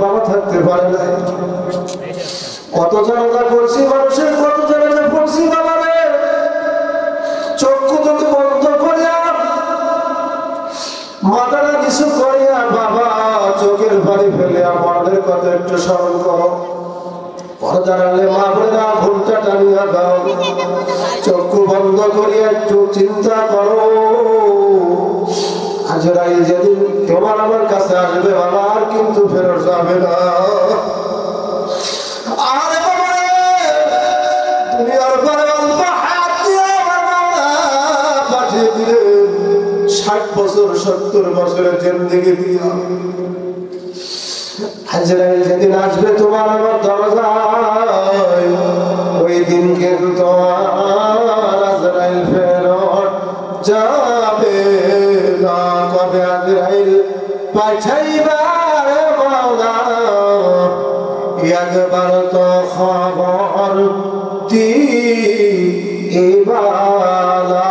বাবা থাকতে পারে না। কত জানাজা করছি মানুষের, কত জানাজা পড়ছি বাবা রে, চক্ষু দুটো বন্ধ করিয়া মাথাটা কিছু করিয়া বাবা চোখের পানি ফেলিয়া মরণের কথা একটু স্মরণ করো। পর্দার আলে মা বোনেরা ঘুমটা টানিয়া দাও, চক্ষু বন্ধ করিয়া একটু চিন্তা করো। আজরাইল যেদিন তোমার আমার কাছে আসবে বাবা, আর কিন্তু ফেরত যাবে না। আরে বাবা রে, তুমি আর পরে অল্প হাত দিয়ে আমার বাবা পাঠিয়ে দিলেন 60 বছর 70 বছরের জিন্দেগি দিয়া। আজরাইল যেদিন আসবে তোমার আমার দরজায়, ওই দিন কিন্তু তোমার আজরাইল ফেরত যাবে না। কবে আজরাইল পাঠাইবার মাওলা, একবার তো খবর দিবালা।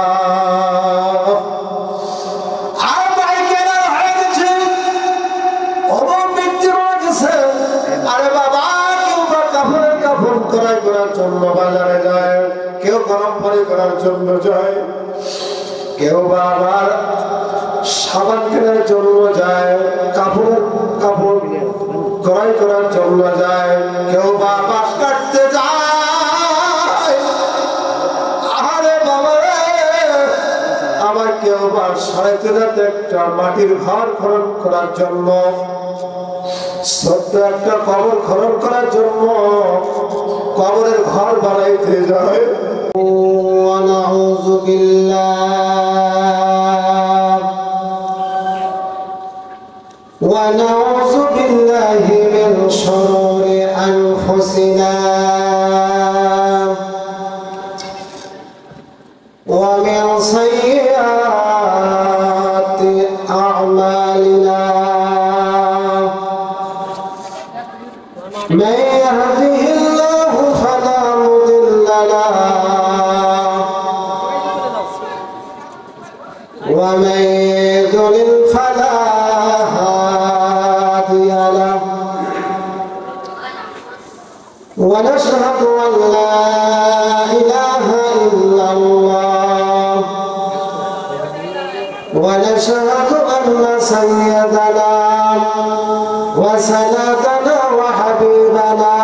করার জন্য বাজারে যায়, কেউ গরম পানি করার জন্য যায়, কেউ আবার সাবান কেনার জন্য যায়, কাপড় ক্রয় করার জন্য যায়, কেউ বা বাঁশ কাটতে যায়। আরে বাবা রে, আবার কেউ বা 3.5 একটা মাটির ঘর খনন করার জন্য, ছোট্ট একটা কবর খনন করার জন্য কবরের ঘর বানাইতে যায়। ওয়ানাউযু বিল্লাহি মিন শুরুরি আনফুসিনা ওয়া মিন সাইয়্যাতি আ'মালিনা। من يهده الله فلا مضل له ومن يضلل فلا هادي له ونشهد أن لا إله إلا الله ونشهد أن سيدنا وسندنا وحبيبنا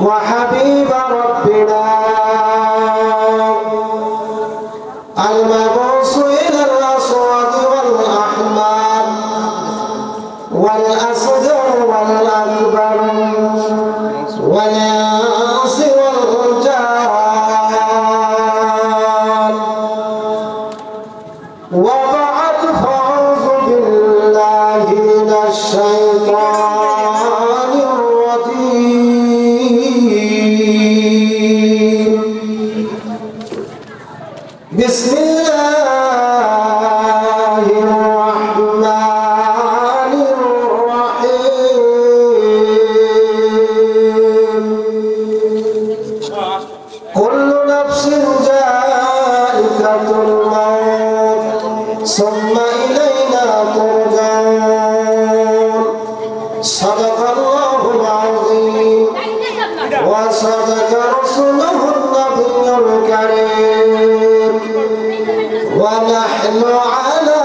وحبيب ربنا المبعوث إلى الأصوات والأحمر والأصغر والأكبر والإنس والجان. وبعد فأعوذ بالله من الشيطان الرجيم. بسم الله الرحمن الرحيم. كل نفس ذائقة الموت ثم إلينا ترجعون. صدق الله العظيم وصدق رسوله النبي الكريم ونحن على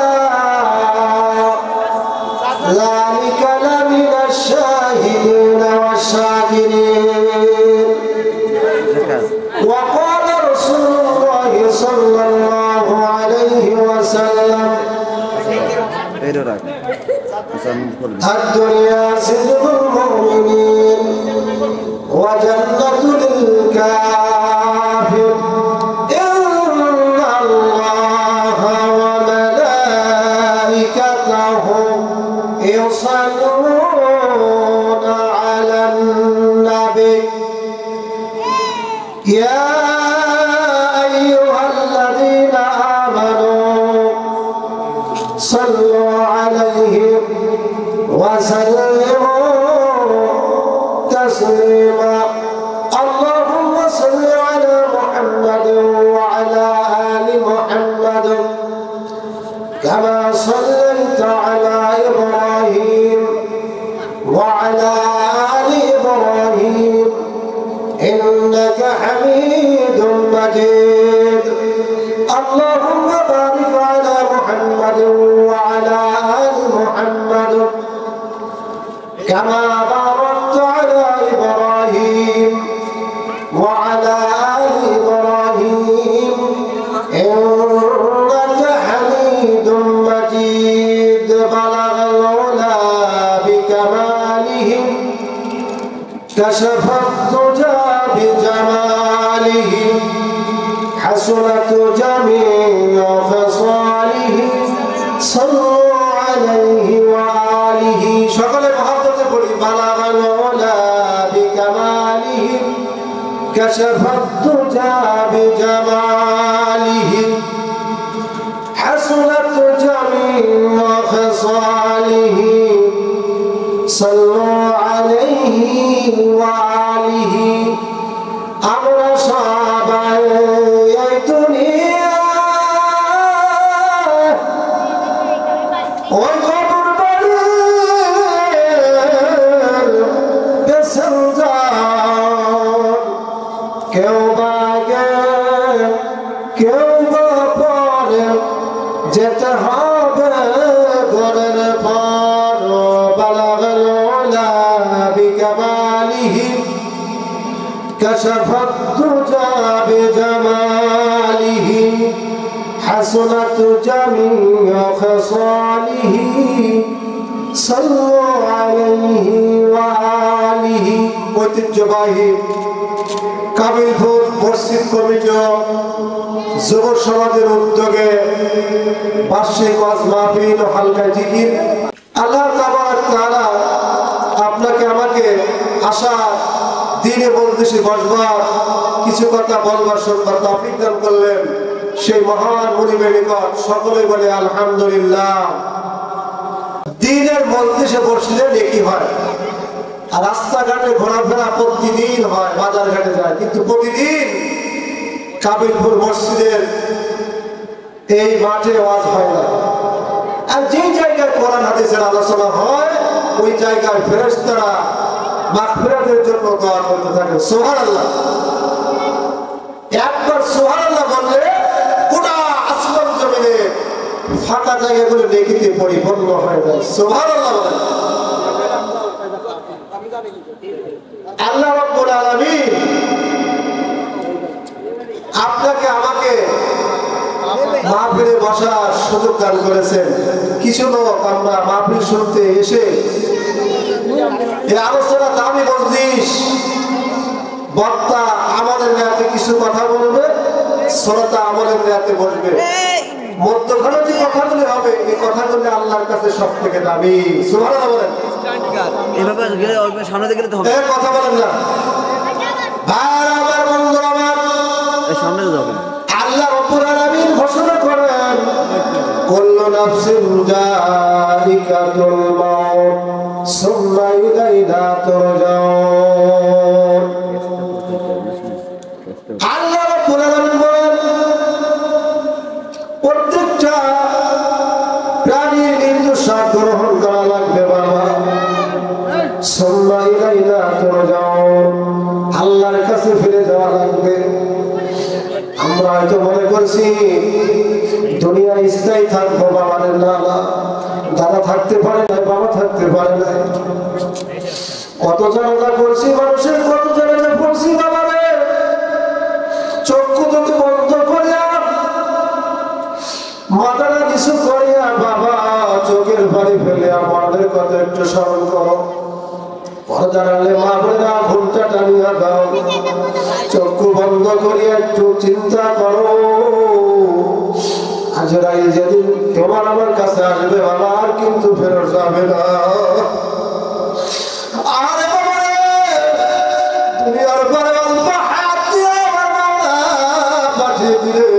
ذلك لمن الشاهدين والشاكرين. وقال رسول الله صلى الله عليه وسلم الدنيا سجن المؤمنين وجنة للكافر. إن الله وملائكته يصلون على النبي يا أيها الذين آمنوا صلوا عليه وسلموا تسليما. اللهم صل على محمد وعلى آل محمد كما صليت على إبراهيم وعلى آل إبراهيم إنك حميد مجيد اللهم بارك على محمد وعلى آل محمد كما باركت على إبراهيم وعلى آل إبراهيم إنك حميد مجيد بلغ العلا بكماله كشف الدجى بجماله حسنت جميع خصاله صلوا عليه وآله شغل محبة قولي بلغ العلا بكماله كشف الدجى بجماله حسنت جميع خصاله صلوا عليه وآله আমরা সবাই এই দুনিয়া ওই কবর বাড়ির প্যাসেঞ্জার কেউ বা আগে কেউ বা পরে যেতে হবে ঘরের পর বালাগাল উলা বিকামালিহি كشف الدجى بجماله حسنت جميع خصاله صلوا عليه وآله ঐতিহ্যবাহী কাবিলপুর মসজিদ কমিটি যুব সমাজের উদ্যোগে বার্ষিক ওয়াজ মাহফিল ও হালকা জিকির আল্লাহ তাআলা আপনাকে আমাকে আশা দিনে বলতেছি বসবার কিছু কথা বলবার শুনবার তৌফিক দান করলেন সেই মহান মুনিবের নিকট সকলে বলে আলহামদুলিল্লাহ। দিনের মজলিসে বসলে নেকি হয় আর রাস্তাঘাটে ঘোরাফেরা প্রতিদিন হয় বাজার ঘাটে যায় কিন্তু প্রতিদিন কাবিলপুর মসজিদের এই মাঠে ওয়াজ হয় না আর যে জায়গায় কোরআন হাদিসের আলোচনা হয় ওই জায়গায় ফেরেশতারা মাগফিরাতের জন্য দোয়া করতে থাকে সুবহানাল্লাহ। একবার সুবহানাল্লাহ বললে গোটা আসমান জমিনে ফাঁকা জায়গাগুলো নেকিতে পরিপূর্ণ হয়ে যায় সুবহানাল্লাহ বলেন। আল্লাহ রাব্বুল আলামিন আপনাকে আমাকে মাহফিলে বসার সুযোগ দান করেছেন। কিছু লোক আমরা মাহফিল শুনতে এসে এই আলোচনা দামি মজলিস বক্তা আমলের নিয়াতে কিছু কথা বলবে শ্রোতা আমলের নিয়াতে বলবে মধ্যখানে যে কথাগুলি হবে এই কথাগুলি আল্লাহর কাছে সব থেকে দামি সুবহানাল্লাহ বলেন। এভাবে গেলে সামনে দিকে যেতে হবে এই কথা বলেন না ভাই আমার বন্ধু আমার সামনে যেতে হবে। আল্লাহ রাব্বুল আলামিন ঘোষণা করেন কুল্লু নাফসিন যায়িকাতুল মাউত সুম্মা ইলাইনা তুরজাউন। আল্লাহ রাব্বুল আলামিন বলেন প্রত্যেকটা প্রাণীর মৃত্যু স্বাদ গ্রহণ করা লাগবে বাবা সুম্মা ইলাইনা তুরজাউন আল্লাহর কাছে ফিরে যাওয়া লাগবে। আমরা হয়তো মনে করছি দুনিয়ায় স্থায়ী থাকবো বাবাদের না দাদা থাকতে পারে না বাবা থাকতে পারে না কত জানাজা করছি মানুষের কত জানাজা পড়ছি বাবারে চক্ষু দুটো বন্ধ করিয়া মাথাটা কিছু করিয়া বাবা চোখের পানি ফেলে আমাদের কথা একটু স্মরণ করো পর্দারালে মা বোনেরা ঘুমটা টানিয়া দাও চক্ষু বন্ধ করিয়া একটু চিন্তা করো আজরাইল যেদিন তোমার আমার কাছে আসবে বাবা আর কিন্তু ফেরত যাবে না। আরে বাবা তুমি আর পরে অল্প হাত দিয়ে আমার বাবা পাঠিয়ে দিলেন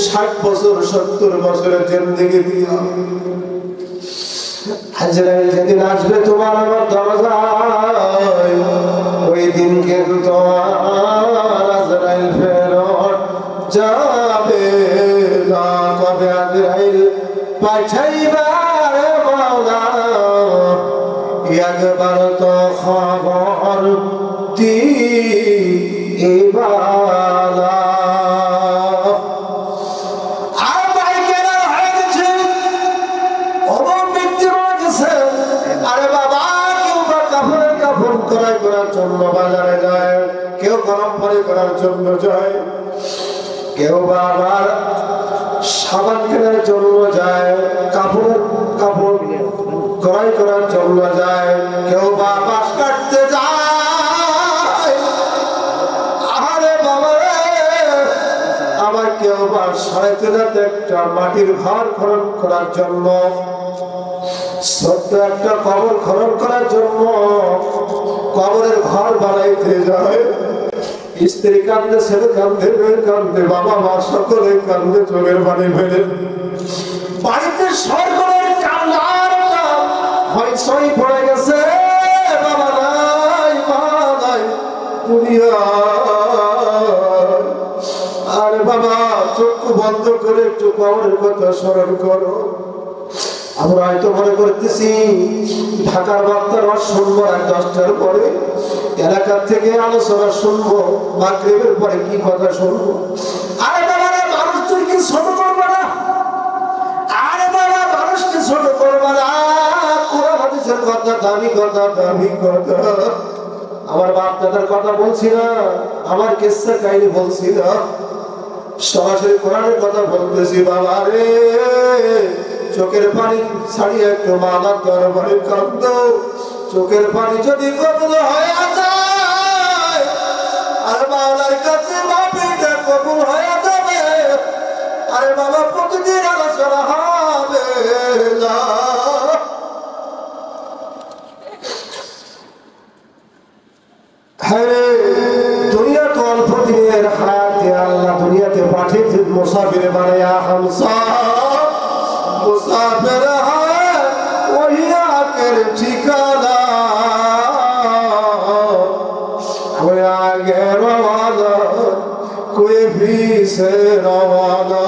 60 বছর 70 বছরের জিন্দেগি দিয়া আজরাইল যেদিন আসবে তোমার আমার দরজায় ওই দিন কিন্তু আজরাইল ফেরত যাবে না। কবে আজরাইল পাঠাইবা রে মাওলা ইয়া একবার তো খবর দিবালা। আর ভাই কেন হয়ে গেছে, অভাব ব্যক্তি রয়ে গেছে। আরে বাবা, কেউ বা কাপড়ের কাপড় ক্রয় করার জন্য বাজারে যায়, কেউ গরম পানি করার জন্য যায়, কেউ বা আবার সাবান কেনার জন্য যায়, কাপড়ের কাপড় ক্রয় করার জন্য যায়, কেউ বা বাঁশ কাটতে যায়। আরে বাবা রে, আবার কেউ বা 3.5 একটা মাটির ঘর খনন করার জন্য, ছোট্ট একটা কবর খনন করার জন্য কবরের ঘর বানাইতে যায়। স্ত্রী কান্দে, ছেলে কান্দে, মেয়ে কান্দে, বাবা মা সকলে কান্দে, চোখের পানি ফেলে। বাড়িতে সকলের কান্নার হইচই পড়ে গেছে, বাবা নাই, মা নাই, দুনিয়া। আরে বাবা, চক্ষু বন্ধ করে একটু কবরের কথা স্মরণ করো। আমরা হয়তো মনে করতেছি ঢাকার বার্তার শুনবো 10টার পরে, এলাকার থেকে আলোচনা শুনবো, মাগরিবের পরে কি কথা শুনবো। আরে বাবা, মানুষ তুই কি ছোট করবো না? আরে বাবা, মানুষকে ছোট করবো না। কোরআন হাদিসের কথা, দামি কথা, দামি কথা। আমার বাপ দাদার কথা বলছি না, আমার কিসসা কাহিনী বলছি না, সরাসরি কোরআনের কথা বলতেছি। বাবা রে, চোখের পানি ছাড়িয়ে একটু মালার দরবারে কান্দ। চোখের পানি যদি কবুল হয়ে যায়, আর মাওলার কাছে মাপিটা কবুল হয়ে যাবে। আরে বাবা, প্রতিদিন আলোচনা হবে না। হ্যাঁ, দুনিয়া তো অল্প দিনের হায়াতে আল্লাহ দুনিয়াতে পাঠিয়েছেন মুসাফির বানায়া। হামসা মুসাফির হয় ওই আকের ঠিকানা, কোই আগে রওয়ানা, কোই পিছে রওয়ানা।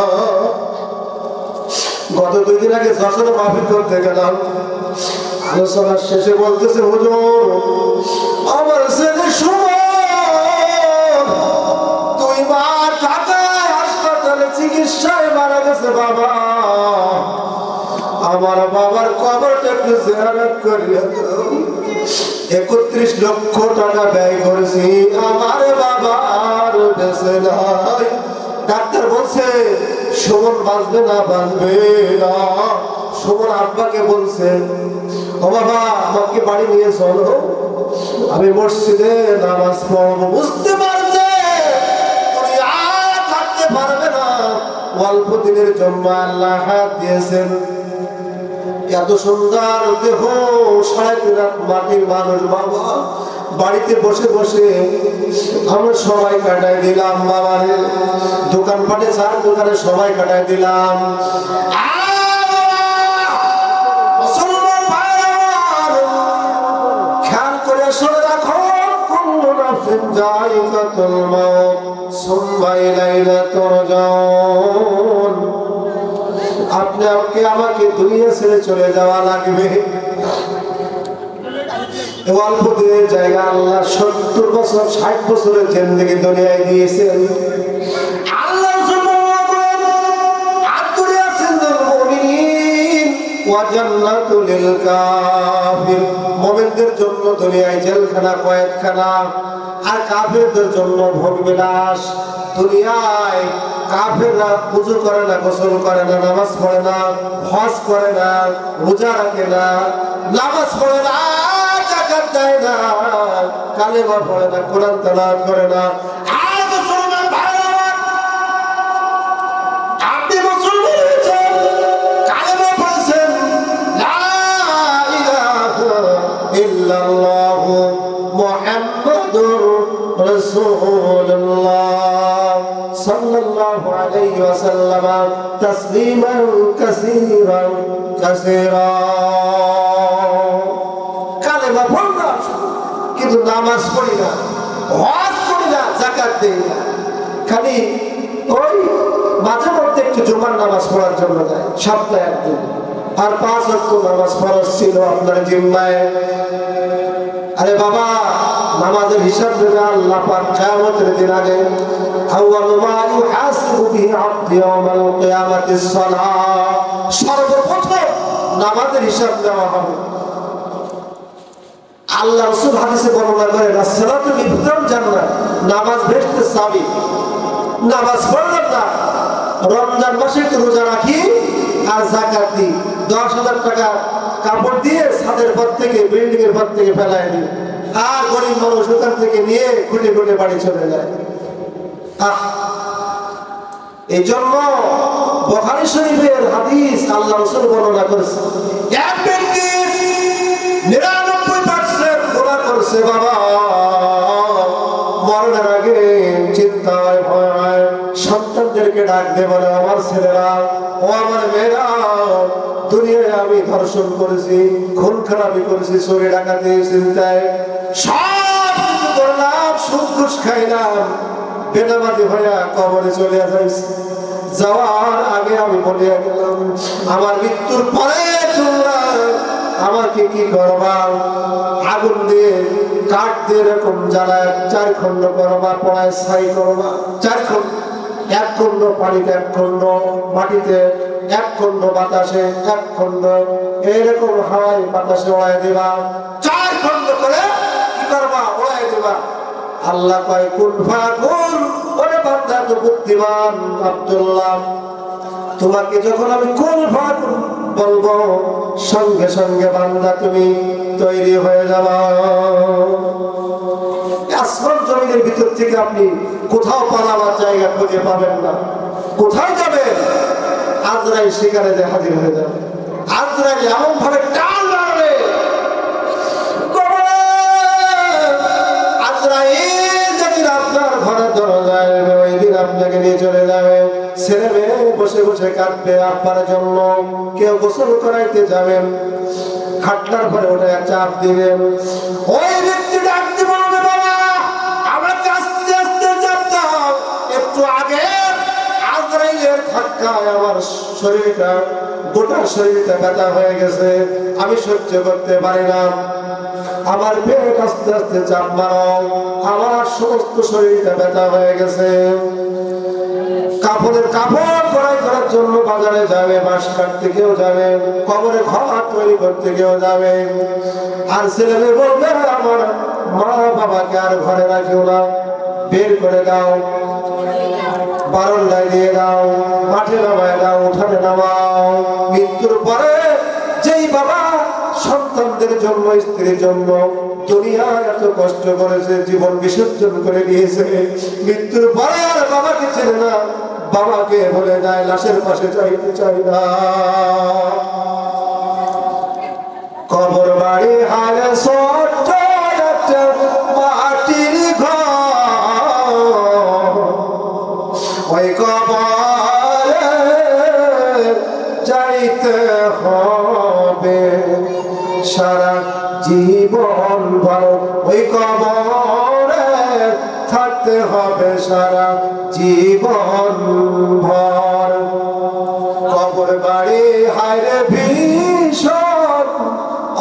গত 2 দিন আগে যশোরে মাহফিল করতে গেলাম, আলোচনার শেষে বলতেছে, হুজুর আমার ছেলে সুমন 2 মাস ঢাকায় হাসপাতালে চিকিৎসায় মারা গেছে। বাবা, আমার বাবার কবরটা একটু জিয়ারত করিয়া দাও। 31 লক্ষ টাকা ব্যয় করেছি, আমার বাবা আর বেঁচে নাই। ডাক্তার বলছে সুমন বাঁচবে না, বাঁচবে না। সুমন আব্বাকে বলছে, ও বাবা, আমাকে বাড়ি নিয়ে চলো, আমি মসজিদে নামাজ পড়বো। বুঝতে পারছে তুমি আর থাকতে পারবে না। অল্প দিনের জন্য আল্লাহ হায়াত দিয়েছেন। এত সুন্দর দেহ, 3.5 লাখ মাটির মানুষ। বাবা, বাড়িতে বসে বসে আমরা সবাই কাটাই দিলাম। বাবারে দোকানপাটে 4 দোকানে সবাই কাটাই দিলাম। খেয়াল করে শুনে রাখো, কুল্লু নাফসিন যায়িকাতুল মাউত সুম্মা ইলাইনা তুরজাউন। আপনি আমাকে দুনিয়া ছেড়ে চলে যাওয়া লাগবে। অল্প দিনের জায়গা আল্লাহ 70 বছর 60 বছরের জিন্দেগি দুনিয়ায় দিয়েছেন। আল্লাহ মুমিনদের জন্য দুনিয়ায় জেলখানা, কয়েদখানা, আর কাফেরদের জন্য ভোগ বিলাস। দুনিয়ায় কাফেররা ওযু করে না, গোসল করে না, নামাজ পড়ে না, হজ করে না, রোজা রাখে না, নামাজ পড়ে না, যাকাত দেয় না, কালেমা পড়ে না, কোরআন তেলাওয়াত করে না। আর মুসলমান ভাইরা, আপনি মুসলমান হয়েছেন, কালেমা পড়েছেন, লা ইলাহা ইল্লাল্লাহু মুহাম্মাদুর রাসূলুল্লাহ সাল্লাল্লাহু আলাইহি ওয়াসাল্লাম তাসলিমান কাসীরান কাসীরা। কালেমা পড়লাম কিন্তু নামাজ পড়ি না, হজ করি না, যাকাত দেই না, খালি ওই মাঝে মধ্যে একটু জুমার নামাজ পড়ার জন্য যায়, সপ্তাহে একদিন। আর 5 ওয়াক্ত নামাজ ফরজ ছিল আপনার জিম্মায়। আরে বাবা, নামাজের হিসাব দেবে আল্লাহ পাক কিয়ামতের দিন আগে। আউয়ালু মা ইউহাসিবু বিহি আবদু ইয়াওমাল কিয়ামাতিস সালাহ, সর্বপ্রথম নামাজের হিসাব দেওয়া হবে। আল্লাহ রাসূল হাদিসে বর্ণনা করেন, as-সালাতু মিফতাহুল জান্নাহ, নামাজ বেহেশতের চাবি। নামাজ পড়লাম না, রমজান মাসে একটু রোজা রাখি আর যাকাত দিই, 10,000 টাকা কাপড় দিয়ে ছাদের পর থেকে, বিল্ডিং এর পর থেকে ফেলায় দিই, আর গরিব মানুষ ওখান থেকে নিয়ে খুঁটে খুঁটে বাড়ি চলে যায়। এই জন্য বুখারী শরীফের হাদিস আল্লাহ রাসূল বর্ণনা করেছে, এক ব্যক্তি 99% গুনাহ করছে বাবা, মরণের আগে চিন্তা হয়, ভয় হয়, সন্তানদেরকে ডাক দিয়ে বলে, আমার ছেলেরা ও আমার মেয়েরা, দুনিয়ায় আমি ধর্ষণ করেছি, খুন খারাপি করেছি, চোরে ডাকাতি, চিন্তায় সব কিছু করলাম, সুদ ঘুষ খাইলাম, বেনামাজি হইয়া কবরে চলে যাইছি। যাওয়ার আগে আমি বলিয়া গেলাম, আমার মৃত্যুর পরে তোমরা আমাকে কি করবা? আগুন দিয়ে, কাঠ দিয়ে এরকম জ্বালায় 4 খণ্ড করবা, পড়ায় ছাই করবা, 4 খণ্ড, 1 খণ্ড পানিতে, 1 খণ্ড মাটিতে, 1 খণ্ড বাতাসে, 1 খণ্ড এইরকম হাওয়ায় বাতাসে ওড়ায় দিবা, 4 খণ্ড করে কি করবা? ওড়ায় দিবা। আল্লাহ কয়, কুন ফাকুন, ওরে বান্দা তো বুদ্ধিমান আব্দুল্লাহ, তোমাকে যখন আমি কুন ফাকুন বলবো, সঙ্গে সঙ্গে বান্দা তুমি তৈরি হয়ে যাবা। আসমান জমিনের ভিতর থেকে আপনি কোথাও পালাবার জায়গা খুঁজে পাবেন না। কোথায় যাবেন? আজরাইল শিকারে যে হাজির হয়ে যাবে। আজরাইল এমন ভাবে টান মারবে, আজরাইল যেদিন আপনার ঘরে দরজায় ওই দিন আপনাকে নিয়ে চলে যাবে। ছেলে মেয়ে বসে বসে কাঁদবে আব্বার জন্য, কেউ গোসল করাইতে যাবেন, খাটলার পরে ওটা চাপ দিবেন, ওই ব্যক্তি ডাকতে বলবে, বাবা আমাকে আস্তে আস্তে চাপ দাও, একটু আগে আজরাইলের ধাক্কায় আমার শরীরটা, গোটা শরীরটা ব্যথা হয়ে গেছে, আমি সহ্য করতে পারি না, আমার পেট আস্তে আস্তে চাপ মারো, আমার সমস্ত শরীরটা ব্যথা হয়ে গেছে। কাপড়ের কাপড় কড়াই করার জন্য বাজারে যাবে, বাঁশ কাটতে কেউ যাবে, কবরে ঘর তৈরি করতে কেউ যাবে। আর ছেলে মেয়ে বলবে, আমার মা বাবাকে আর ঘরে রাখিও না, বের করে দাও, বারান্দায় দিয়ে দাও, মাঠে নামায় দাও, উঠানে নামাও। মৃত্যুর পরে যেই বাবা সন্তানদের জন্য, স্ত্রীর জন্য দুনিয়ায় এত কষ্ট করেছে, জীবন বিসর্জন করে দিয়েছে, মৃত্যুর পরে আর বাবাকে ছেড়ে না, বাবাকে বলে যায়, লাশের পাশে চাইতে চাই না। কবর বাড়ি হারে ছোট্ট একটা মাটির ঘর, ওই কবরে যাইতে হবে সারা জীবন ভর, ওই কবরে থাকতে হবে সারা জীবন ভর। কবর বাড়ি হায়রে ভীষণ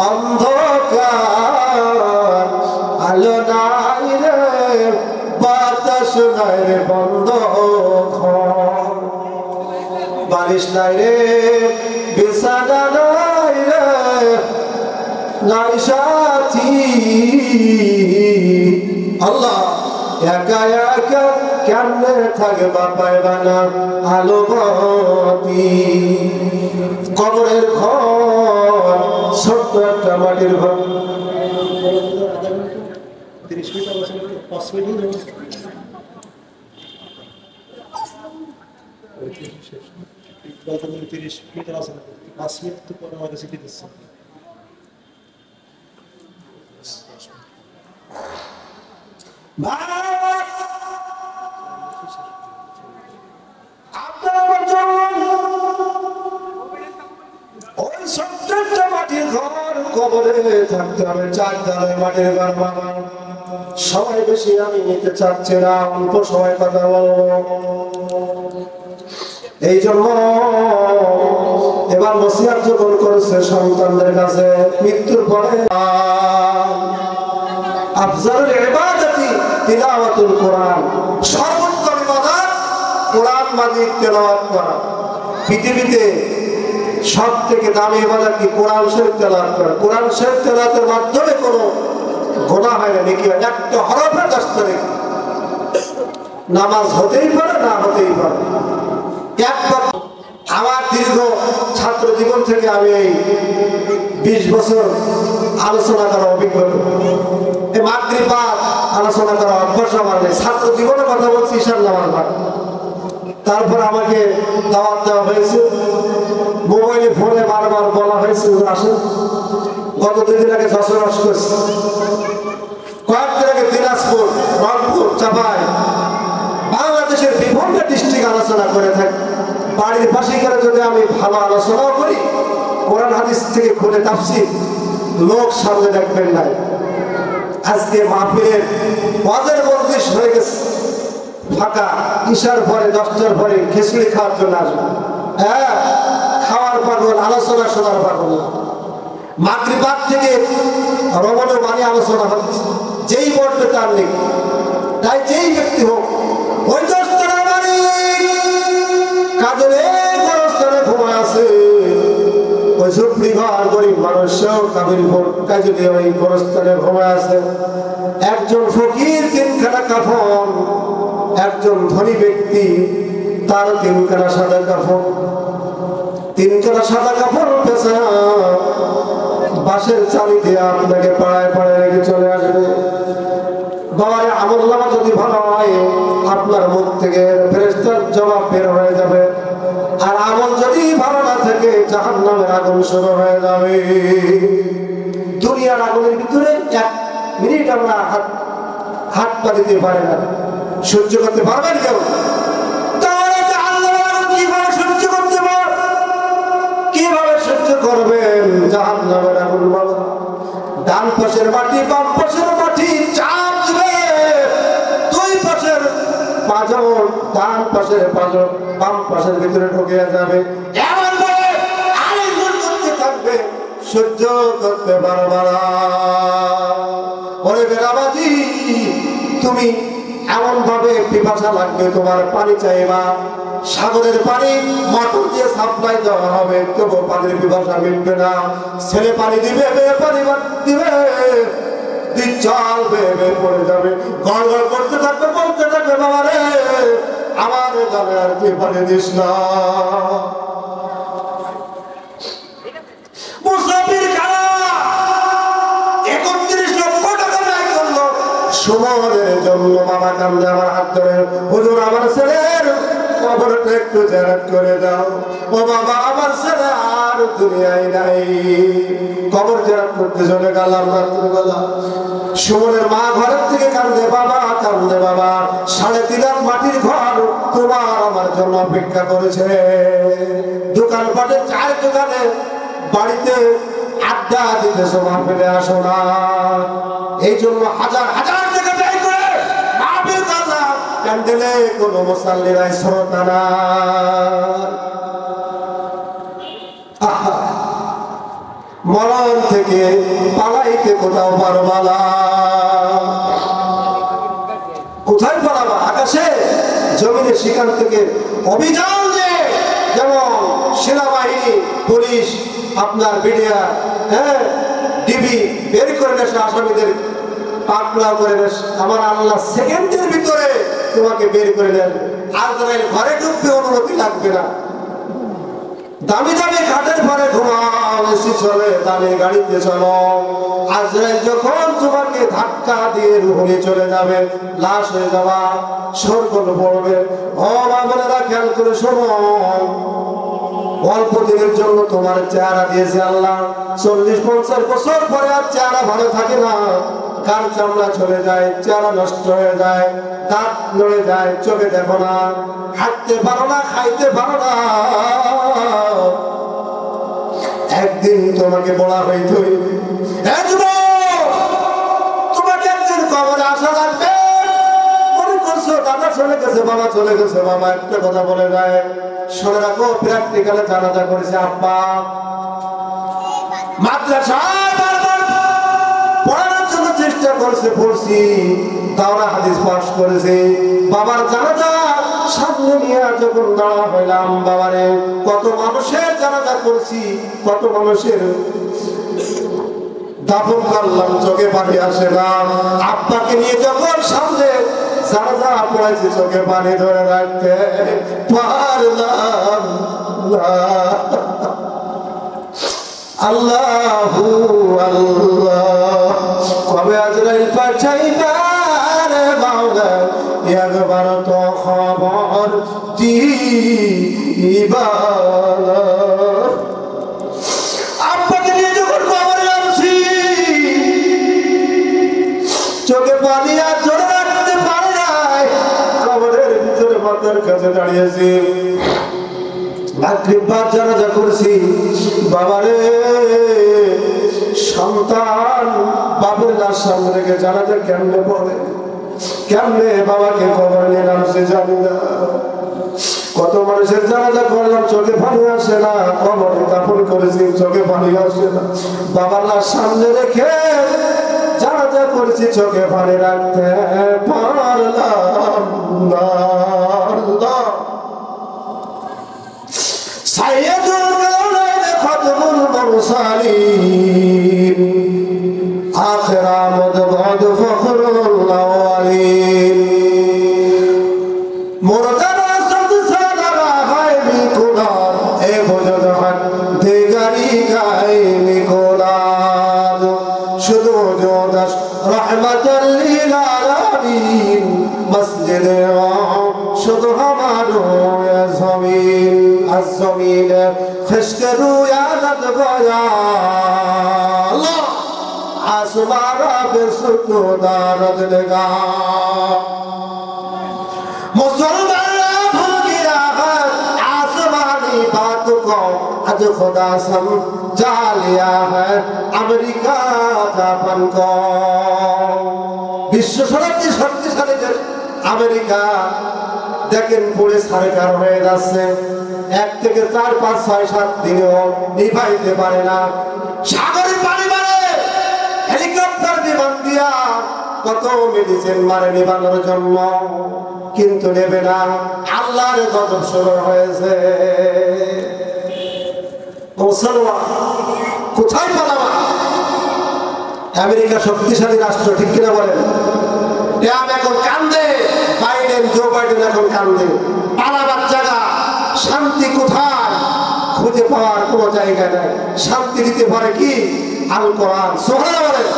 অন্ধকার, আলো নাই রে, বাতাস নাই রে, বন্ধ ঘর, বারিশ নাই রে, বিছানা নাই রে, নাই সাথী। আল্লাহ একা একা কেমনে থাকবা, পাইবা না আলো বাতি। কবরের ঘর ছোট্ট একটা মাটির ঘর, 30 মিনিট আছে, 5 মিনিট 30 মিনিট আছে, 5 মিনিট তো পরে আমাদের শিখে দিচ্ছে। ওই ছোট্ট মাটির ঘর, কবরে থাকতে হবে 4 তলায় মাটির ঘর। বাবা সবাই বেশি আমি নিতে চাচ্ছি না, অল্প সময় কথা বলবো। এই জন্য এবার নসিহত যখন করেছে সন্তানদের কাছে, মৃত্যুর পরে আফজালুল ইবাদাতি তিলাওয়াতুল কোরআন, সর্বোত্তম ইবাদত কোরআন মাজিদ তেলাওয়াত করা। পৃথিবীতে সব থেকে দামি ইবাদত কি? কোরআন শরীফ তেলাওয়াত করা। কোরআন শরীফ তেলাওয়াতের মাধ্যমে কোনো গুনাহ হয় না, নেকি হয়। একটা হরফে 10 তারিখ নামাজ হতেই পারে, না হতেই পারে। একবার আমার দীর্ঘ ছাত্র জীবন থেকে আমি এই 20 বছর আলোচনা করার অভিজ্ঞতা, এই মাগরিবাদ আলোচনা করার অভ্যাস আমার নেই। ছাত্র জীবনের কথা বলছি, ঈশার নামাজ পড়া। তারপর আমাকে দাওয়াত দেওয়া হয়েছে, মোবাইলে ফোনে বারবার বলা হয়েছে আসেন। গত 2 দিন আগে যশোর করছে, কয়েকদিন আগে দিনাজপুর, রংপুর, চাপাই, বাংলাদেশের বিভিন্ন ডিস্ট্রিক্ট আলোচনা করে থাকি। বাড়ির পাশে করে যদি আমি ভালো আলোচনাও করি, কোরআন হাদিস থেকে খুলে তাফসীর, লোক সামনে দেখবেন নাই। আজকে মাহফিলের ওয়াজের মজলিস হয়ে গেছে ফাঁকা, ঈশার পরে 10টার পরে খিচুড়ি খাওয়ার জন্য আসবে। হ্যাঁ, খাওয়ার পাগল, আলোচনা শোনার পাগল। মাগরিবাদ থেকে রমণের বাণী আলোচনা হচ্ছে, যেই বলবে তার নেই। তাই যেই ব্যক্তি হোক, ওই 10টার বাণী কাজলে গোরস্থানে ঘুমায় আছে, ওই ঝুপড়ি ঘর গরিব মানুষও কাবিল কাজলে ওই গোরস্থানে ঘুমায় আছে। একজন ফকির 3খানা কাফন, একজন ধনী ব্যক্তি তার 3খানা সাদা কাফন। 3খানা সাদা কাপড় পেছা বাঁশের চালি দিয়ে আপনাকে পাড়ায় পাড়ায় রেখে চলে আসবে। বাবার আমলনামা যদি ভালো হয়, আপনার মুখ থেকে ফেরেশতার জবাব বের হয়ে যাবে। আর আমল যদি ভালো না থাকে, জাহান্নামের আগুন শুরু হয়ে যাবে। দুনিয়ার আগুনের ভিতরে 1 মিনিট আমরা হাত পা দিতে পারি না, সহ্য করতে পারবেন কেউ? তাহলে জাহান্নামের আগুন কিভাবে সহ্য করতে পারবেন? কিভাবে সহ্য করবেন জাহান্নামের আগুন? বলো, ডান পাশের মাটি বাম পাশের মাটি চাপ দিবে, 2 পাশের পাঁজর, ডান পাশের পাঁজর বাম পাশের ভিতরে ঢুকে যাবে। এমন ভাবে আলিঙ্গন করতে থাকবে, সহ্য করতে পারবে না। বলে বেলাবাজি, তুমি এমন ভাবে পিপাসা লাগবে, তোমার পানি চাইবা, সাগরের পানি মোটর দিয়ে সাপ্লাই দেওয়া হবে, তবু পানির পিপাসা মিটবে না। ছেলে পানি দিবে, মেয়ে পানি দিবে, দিন জল বেয়ে পড়ে যাবে, গড় গড় করতে থাকবে, বলতে থাকবে, বাবা রে আমার জলে আর কি পানি দিস না। মুসাফির খানা 31 লক্ষ টাকা ব্যয় করলো সুমনের জন্য। বাবা কান্দে, আমার হাত ধরে, হুজুর আমার ছেলের কবরটা একটু জিয়ারত করে দাও। ও বাবা, আমার ছেলে আর দুনিয়ায় নাই। কবর জিয়ারত করতে চলে গেলাম রাত্রিবেলা। সুমনের মা ঘরের থেকে কান্দে, বাবা কান্দে, বাবা 3.5 লাখ মাটির ঘর তোমার আমার জন্য অপেক্ষা করেছে। দোকানপাটে, চায়ের দোকানে, বাড়িতে আড্ডা দিতে সময় ফেলে আসো না। এই জন্য হাজার হাজার টাকা ব্যয় করে মাহফিল করলাম, প্যান্ডেলে কোনো মুসাল্লি নাই, শ্রোতা নাই। মরণ থেকে পালাইতে কোথাও পারবা না। কোথায় পালাবা? আকাশে, জমিনে, সেখান থেকে অভিযান যে, যেমন সেনাবাহিনী, পুলিশ, আপনার মিডিয়া, হ্যাঁ, ডিবি বের করে নেশে আসামিদের পাকড়াও করে নেশ, আমার আল্লাহ সেকেন্ডের ভিতরে তোমাকে বের করে নেন। আজরাইল ঘরে ঢুকবে, অনুমতি লাগবে না। দামি দামি খাটের পরে ঘুমাও, এসি চলে, দামি গাড়িতে চলো। আজরাইল যখন তোমাকে ধাক্কা দিয়ে রূহ নিয়ে চলে যাবে, লাশ হয়ে যাওয়া, সরগোল পড়বে। ও মা বোনেরা, খেয়াল করে শোনো, অল্প দিনের জন্য তোমার চেহারা দিয়েছে আল্লাহ, 40-50 বছর পরে আর চেহারা ভালো থাকে না। কান চামড়া চলে যায়, চেহারা নষ্ট হয়ে যায়, দাঁত নড়ে যায়, চোখে দেখো না, হাঁটতে পারো না, খাইতে পারো না। একদিন তোমাকে বলা হইতে হইবে, তোমাকে একদিন কবরে আসা লাগবে। মনে করছো দাদা চলে গেছে, বাবা চলে গেছে, বাবা একটা কথা বলে যায়, শুনে রাখো, প্র্যাকটিক্যালে জানাজা করেছে আব্বা। মাদ্রাসায় বারবার পড়ানোর জন্য চেষ্টা করছে পড়ছি, দাওরা হাদিস পাশ করেছে। বাবার জানাজা সামনে নিয়ে যখন দাঁড়া হইলাম, বাবারে কত মানুষের জানাজা করছি, কত মানুষের দাফন করলাম, চোখে পানি আসে না। আব্বাকে নিয়ে যখন সামনে জানাজা পড়াইছি, চোখে পানি ধরে রাখতে পারলাম না। আল্লাহু আল্লাহ, কবে আজরাইল পাঠাইবার মাওলা, একবার তো খবর দিবা। আব্বাকে নিয়ে যখন কবরে নামছি, চোখে পানি আর ধরে রাখতে পারে নাই, কবরের ভিতরে মাথার কাছে দাঁড়িয়েছি। জানাজা করছি, বাবারে সন্তান বাপের লাশ সামনে রেখে জানাজা কেমনে পড়ে, কেমনে বাবাকে কবর নিয়ে নামছে জানি না। কত মানুষের জানাজা করলাম, চোখে পানি আসে না। কবরে দাফন করেছি, চোখে পানি আসে না। বাবার লাশ সামনে রেখে জানাজা করেছি, চোখে পানি রাখতে পারলাম না। সাইয়্যিদুল কাওনাইন খাতমুল মুরসালিন, আখির আমদ বাদ ফখরুল আওয়ালিন, মুরতাদা সদ সালামা হায় বিকুলার, এ বজদ হাত দেগারি গায় বিকুলার, শুধু জোদাস রহমাতাল লিল আলামিন, মসজিদে শুধু আমারো জমিন, الزمين خشكرو يا ندبايا الله आसमाना बेसुदा रदलगा मुसलमान भूल गया है आसमानी बात को, आज खुदा समझा लिया है अमेरिका जापान को। विश्व शक्तिशाली देश अमेरिका দেখেন পুরে সরকার হয়ে যাচ্ছে, 1 থেকে 4, 5, 6, 7 দিনেও নিভাইতে পারে না। সাগরের পানি মারে, হেলিকপ্টার বিমান দিয়া কত মেডিসিন মারে নিবানোর জন্য, কিন্তু নেবে না। আল্লাহর গজব শুরু হয়েছে। মুসলমান কোথায় পালাবা? আমেরিকা শক্তিশালী রাষ্ট্র, ঠিক কিনা বলেন? এখন কান্দে বাইডেন, জো বাইডেন এখন কান্দে। পালাবার জায়গা, শান্তি কোথায়? খুঁজে পাওয়ার কোনো জায়গা নাই। শান্তি দিতে পারে কি? আল কোরআন। সুবহানাল্লাহ বলেন।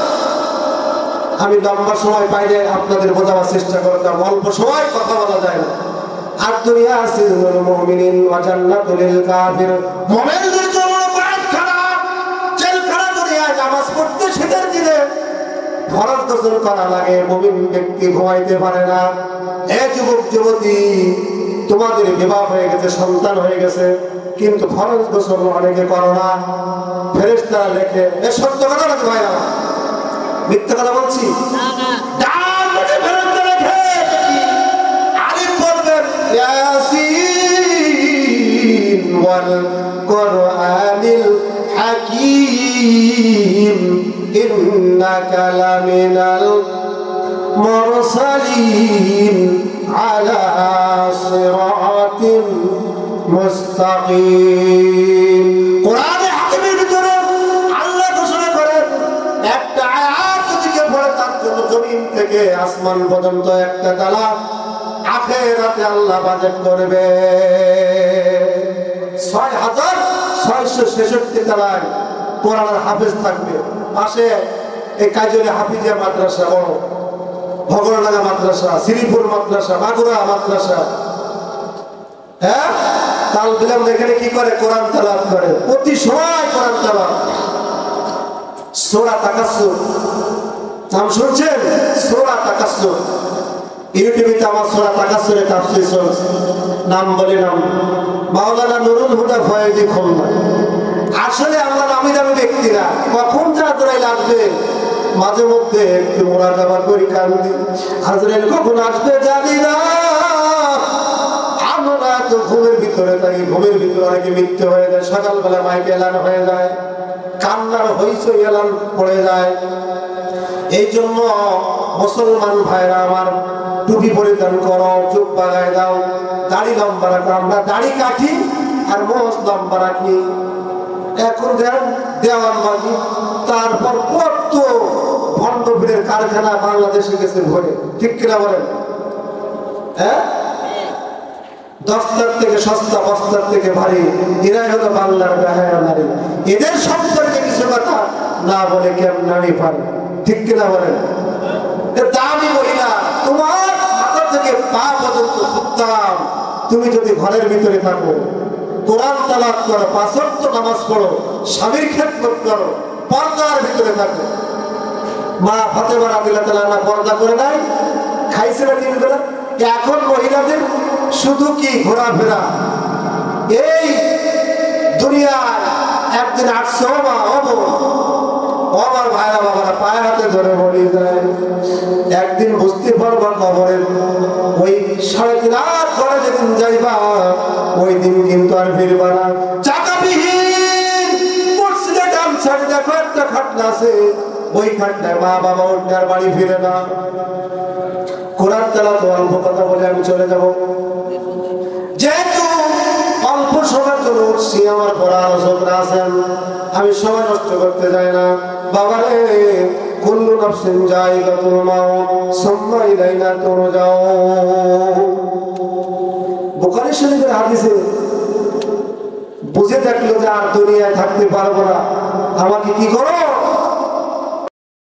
আমি লম্বা সময় পাইলে আপনাদের বোঝাবার চেষ্টা করতাম, অল্প সময় কথা বলা যায় না। আর দুনিয়া সিজনুল মুমিনিন ওয়া জান্নাতুল লিল কাফির, মুমিনদের জন্য কয়েকখানা জেলখানা। দুনিয়ায় নামাজ পড়তে শীতের দিনে ফরজ গোসল করা লাগে, মুমিন ব্যক্তি ঘুমাইতে পারে না। এ যুবক যুবতী, তোমাদের বিবাহ হয়ে গেছে, সন্তান হয়ে গেছে, কিন্তু ফরজ গোসল অনেকে করো না। ফেরেশতারা লেখে, এ সত্য কথা নাকি ভাই? না মিথ্যা কথা বলছি? ডান পাশে ফেরেশতা লেখে, আলিফ বলবেন ইয়াসিন ওয়াল কুরআনিল হাকীম, ইন্নাকা লামিনাল মুরসালিন আলা সিরাতিন মুস্তাকিম। কোরআনে হাকিমের ভিতরে আল্লাহ ঘোষণা করেন, একটা আয়াত যদি কেউ পড়ে তার জন্য জমিন থেকে আসমান পর্যন্ত একটা তালা আখিরাতে আল্লাহ বাজেট করবে। 6666 তালায় কোরআনের হাফেজ থাকবে। পাশে এই কাজলে হাফিজিয়া মাদ্রাসা, বড় ভগরডাঙ্গা মাদ্রাসা, শ্রীপুর মাদ্রাসা, মাগুরা মাদ্রাসা। হ্যাঁ, তাল বিলাম এখানে কি করে? কোরআন তেলাওয়াত করে, প্রতি সময় কোরআন তেলাওয়াত। সূরা তাকাসসুর নাম শুনছেন? সূরা তাকাসসুর ইউটিউবে আমার সূরা তাকাসসুরের তাফসীর চলছে। নাম বলে নাম মাওলানা নুরুল হুদা ফয়েজি খুলনা। আসলে আমরা নামি দামি ব্যক্তি না, কখন যে আজরাইল আসবে মাঝে মধ্যে একটু মুরাকাবা করি, কান্দি। আজরাইল কখন আসবে জানি না। আমরা তো ঘুমের ভিতরে থাকি, ঘুমের ভিতরে অনেকে মৃত্যু হয়ে যায়। সকালবেলা মাইকে এলান হয়ে যায়, কান্নার হইচই এলান পড়ে যায়। এই জন্য মুসলমান ভাইরা আমার, টুপি পরিধান করো, চুপ বাগায় দাও, দাড়ি লম্বা রাখো। আমরা দাড়ি কাটি আর মোষ লম্বা রাখি। এখন দেওয়ানবাজি, তারপর কত ভণ্ডপীরের কারখানা বাংলাদেশে গেছে ভরে, ঠিক কিনা বলেন? হ্যাঁ, দস্তার থেকে সস্তা, বস্তার থেকে ভারী, এরাই হলো বাংলার বেহায়া নারী। এদের সম্পর্কে কিছু কথা না বলে কেমন আমি পারি, ঠিক কিনা বলেন? দামি মহিলা, তোমার মাথা থেকে পা পর্যন্ত উত্তম। তুমি যদি ঘরের ভিতরে থাকো, কোরআন তালাওয়াত করো, 5 ওয়াক্ত নামাজ পড়ো, স্বামীর খেদমত করো, পর্দার ভিতরে থাকো। মা ফাতেমা রাদিয়াল্লাহু তাআলা আনহা পর্দা করে নাই, খাইছে না 3 বেলা। এখন মহিলাদের শুধু কি ঘোরাফেরা, এই দুনিয়ার একদিন 800 মা আমার ভাইরা বাবারা পায়ে হাতে ধরে বলি যায়, একদিন বুঝতে পারবা কবরের ওই 3.5 রাত পরে যেদিন যাইবা, ওই দিন কিন্তু আর ফিরবা না। চাকাবিহীন মসজিদে কাম ছাড়ে দেখো একটা খাটনা আছে, ওই খাটনায় মা বাবা উঠে আর বাড়ি ফিরে না। কোরআন তেলাওয়াত অল্প কথা বলে আমি চলে যাব, যেহেতু অল্প সময়ের জন্য উঠছি, আমার পড়া আলোচনা আছেন, আমি সময় নষ্ট করতে যাই না। বাবারে, কুল্লু নাফসিন যায়িকাতুল মাউত সুম্মা ইলাইনা তুরজাউন। বুখারী শরীফের হাদিসে বুঝে থাকলো যে আর দুনিয়ায় থাকতে পারবো না, আমাকে কি করো?